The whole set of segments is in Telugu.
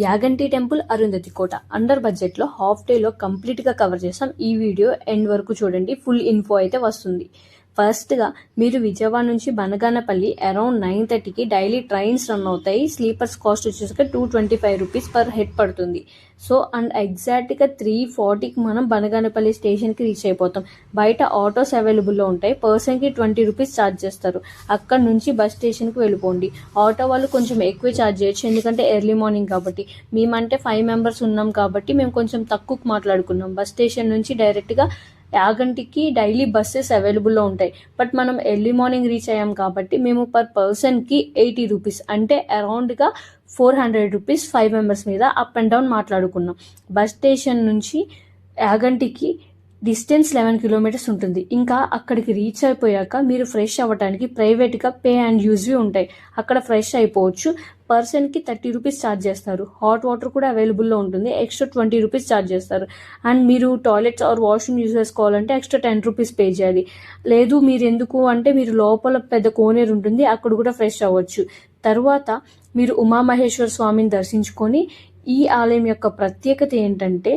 యాగంటి టెంపుల్, అరుంధతి కోట అండర్ బడ్జెట్లో హాఫ్ డేలో కంప్లీట్గా కవర్ చేస్తాం. ఈ వీడియో ఎండ్ వరకు చూడండి, ఫుల్ ఇన్ఫో అయితే వస్తుంది. ఫస్ట్గా మీరు విజయవాడ నుంచి బనగానపల్లి అరౌండ్ 9:30కి డైలీ ట్రైన్స్ రన్ అవుతాయి. స్లీపర్స్ కాస్ట్ వచ్చేసరికి 225 రూపీస్ పర్ హెడ్ పడుతుంది. సో అండ్ ఎగ్జాక్ట్గా 3:40కి మనం బనగానపల్లి స్టేషన్కి రీచ్ అయిపోతాం. బయట ఆటోస్ అవైలబుల్లో ఉంటాయి. పర్సన్కి 20 రూపీస్ ఛార్జ్ చేస్తారు. అక్కడ నుంచి బస్ స్టేషన్కి వెళ్ళిపోండి. ఆటో వాళ్ళు కొంచెం ఎక్కువ ఛార్జ్ చేయొచ్చు, ఎందుకంటే ఎర్లీ మార్నింగ్ కాబట్టి. మేమంటే 5 మెంబర్స్ ఉన్నాం కాబట్టి మేము కొంచెం తక్కువకు మాట్లాడుకున్నాం. బస్ స్టేషన్ నుంచి డైరెక్ట్గా యాగంటికి డైలీ బస్సెస్ అవైలబుల్లో ఉంటాయి. బట్ మనం ఎర్లీ మార్నింగ్ రీచ్ అయ్యాం కాబట్టి మేము పర్ పర్సన్కి 80 రూపీస్ అంటే అరౌండ్గా 400 రూపీస్ 5 మెంబర్స్ మీద అప్ అండ్ డౌన్ మాట్లాడుకున్నాం. బస్ స్టేషన్ నుంచి యాగంటికి డిస్టెన్స్ 11 కిలోమీటర్స్ ఉంటుంది. ఇంకా అక్కడికి రీచ్ అయిపోయాక మీరు ఫ్రెష్ అవ్వడానికి ప్రైవేట్గా పే అండ్ యూజ్వి ఉంటాయి. అక్కడ ఫ్రెష్ అయిపోవచ్చు. పర్సన్కి 30 రూపీస్ ఛార్జ్ చేస్తారు. హాట్ వాటర్ కూడా అవైలబుల్లో ఉంటుంది. ఎక్స్ట్రా 20 రూపీస్ ఛార్జ్ చేస్తారు. అండ్ మీరు టాయిలెట్స్ ఆర్ వాష్రూమ్ యూజ్ చేసుకోవాలంటే ఎక్స్ట్రా 10 రూపీస్ పే చేయాలి. లేదు మీరు ఎందుకు అంటే మీరు లోపల పెద్ద కోనేరు ఉంటుంది, అక్కడ కూడా ఫ్రెష్ అవ్వచ్చు. తర్వాత మీరు ఉమామహేశ్వర స్వామిని దర్శించుకొని, ఈ ఆలయం యొక్క ప్రత్యేకత ఏంటంటే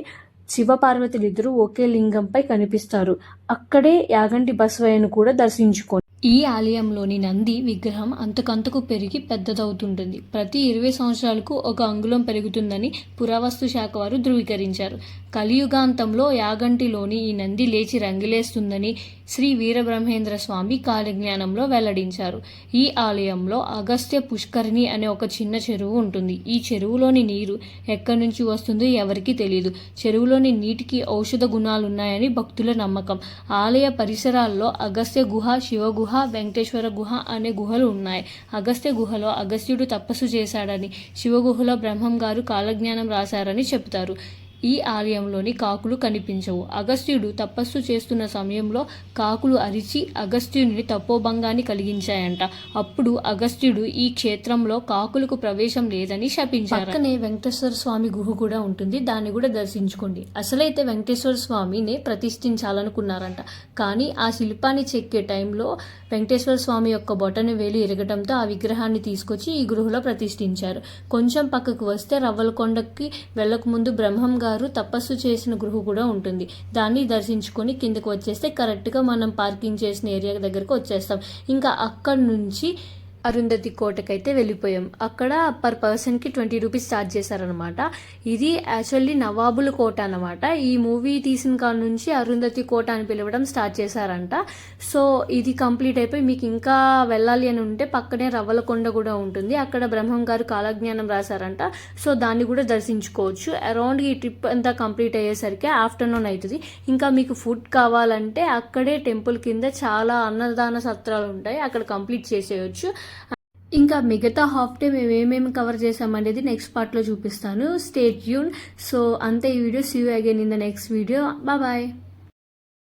శివపార్వతులిద్దరూ ఒకే లింగంపై కనిపిస్తారు. అక్కడే యాగంటి బసవయ్యను కూడా దర్శించుకోండి. ఈ ఆలయంలోని నంది విగ్రహం అంతకంతకు పెరిగి పెద్దదవుతుంటుంది. ప్రతి 20 సంవత్సరాలకు 1 అంగుళం పెరుగుతుందని పురావస్తు శాఖ వారు ధృవీకరించారు. కలియుగాంతంలో యాగంటిలోని ఈ నంది లేచి రంగిలేస్తుందని శ్రీ వీరబ్రహ్మేంద్ర స్వామి కాలజ్ఞానంలో వెల్లడించారు. ఈ ఆలయంలో అగస్త్య పుష్కరిణి అనే ఒక చిన్న చెరువు ఉంటుంది. ఈ చెరువులోని నీరు ఎక్కడి నుంచి వస్తుందో ఎవరికీ తెలియదు. చెరువులోని నీటికి ఔషధ గుణాలున్నాయని భక్తుల నమ్మకం. ఆలయ పరిసరాల్లో అగస్త్య గుహ, శివ గుహ, వెంకటేశ్వర గుహ అనే గుహలు ఉన్నాయి. అగస్త్య గుహలో అగస్త్యుడు తపస్సు చేశాడని, శివ గుహలో బ్రహ్మం గారు కాలజ్ఞానం రాశారని చెబుతారు. ఈ ఆలయంలోని కాకులు కనిపించవు. అగస్త్యుడు తపస్సు చేస్తున్న సమయంలో కాకులు అరిచి అగస్త్యుని తపోభంగాన్ని కలిగించాయంట. అప్పుడు అగస్త్యుడు ఈ క్షేత్రంలో కాకులకు ప్రవేశం లేదని శపించారు. పక్కనే వెంకటేశ్వర స్వామి గుహ కూడా ఉంటుంది, దాన్ని కూడా దర్శించుకోండి. అసలైతే వెంకటేశ్వర స్వామిని ప్రతిష్ఠించాలనుకున్నారంట, కానీ ఆ శిల్పాన్ని చెక్కే టైంలో వెంకటేశ్వర స్వామి యొక్క బొటన వేలు ఇరగటంతో ఆ విగ్రహాన్ని తీసుకొచ్చి ఈ గృహలో ప్రతిష్ఠించారు. కొంచెం పక్కకు వస్తే రవ్వలకొండకి వెళ్ళక ముందు బ్రహ్మం గారు తపస్సు చేసిన గృహ కూడా ఉంటుంది. దాన్ని దర్శించుకొని కిందకు వచ్చేస్తే కరెక్ట్గా మనం పార్కింగ్ చేసిన ఏరియా దగ్గరకు వచ్చేస్తాం. ఇంకా అక్కడి నుంచి అరుంధతి కోటకైతే వెళ్ళిపోయాం. అక్కడ పర్ పర్సన్కి 20 రూపీస్ ఛార్జ్ చేశారనమాట. ఇది యాక్చువల్లీ నవాబుల కోట అనమాట. ఈ మూవీ తీసిన కాడ నుంచి అరుంధతి కోట అని పిలవడం స్టార్ట్ చేశారంట. సో ఇది కంప్లీట్ అయిపోయి మీకు ఇంకా వెళ్ళాలి అని ఉంటే పక్కనే రవ్వలకొండ కూడా ఉంటుంది. అక్కడ బ్రహ్మం గారు కాలజ్ఞానం రాశారంట. సో దాన్ని కూడా దర్శించుకోవచ్చు. అరౌండ్ ఈ ట్రిప్ అంతా కంప్లీట్ అయ్యేసరికి ఆఫ్టర్నూన్ అవుతుంది. ఇంకా మీకు ఫుడ్ కావాలంటే అక్కడే టెంపుల్ కింద చాలా అన్నదాన సత్రాలు ఉంటాయి, అక్కడ కంప్లీట్ చేసేయచ్చు. ఇంకా మిగతా హాఫ్ డే మేము ఏమేమి కవర్ చేసామనేది నెక్స్ట్ పార్ట్లో చూపిస్తాను. Stay tune. సో అంతే ఈ వీడియో. See you again in the next video. Bye.